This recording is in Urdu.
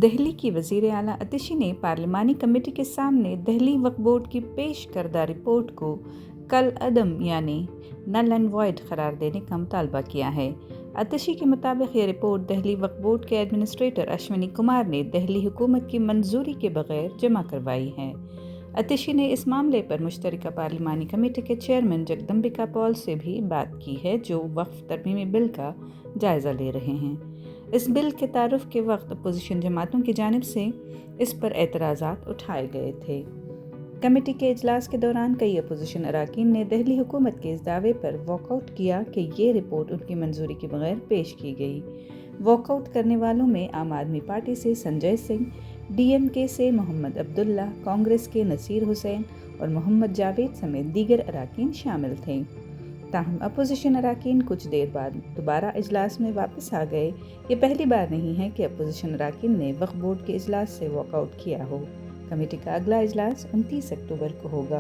دہلی کی وزیر اعلیٰ عتیشی نے پارلیمانی کمیٹی کے سامنے دہلی وقف بورڈ کی پیش کردہ رپورٹ کو کل عدم یعنی نل اینڈ وائڈ قرار دینے کا مطالبہ کیا ہے۔ عتیشی کے مطابق یہ رپورٹ دہلی وقف بورڈ کے ایڈمنسٹریٹر اشونی کمار نے دہلی حکومت کی منظوری کے بغیر جمع کروائی ہے۔ عتیشی نے اس معاملے پر مشترکہ پارلیمانی کمیٹی کے چیئرمین جگدمبکا پال سے بھی بات کی ہے، جو وقف ترمیمی بل کا جائزہ لے رہے ہیں۔ اس بل کے تعارف کے وقت اپوزیشن جماعتوں کی جانب سے اس پر اعتراضات اٹھائے گئے تھے۔ کمیٹی کے اجلاس کے دوران کئی اپوزیشن اراکین نے دہلی حکومت کے اس دعوے پر واک آؤٹ کیا کہ یہ رپورٹ ان کی منظوری کے بغیر پیش کی گئی۔ واک آؤٹ کرنے والوں میں عام آدمی پارٹی سے سنجے سنگھ، ڈی ایم کے سے محمد عبداللہ، کانگریس کے نصیر حسین اور محمد جاوید سمیت دیگر اراکین شامل تھے۔ تاہم اپوزیشن اراکین کچھ دیر بعد دوبارہ اجلاس میں واپس آ گئے۔ یہ پہلی بار نہیں ہے کہ اپوزیشن اراکین نے وقف بورڈ کے اجلاس سے واک آؤٹ کیا ہو۔ کمیٹی کا اگلا اجلاس 29 اکتوبر کو ہوگا۔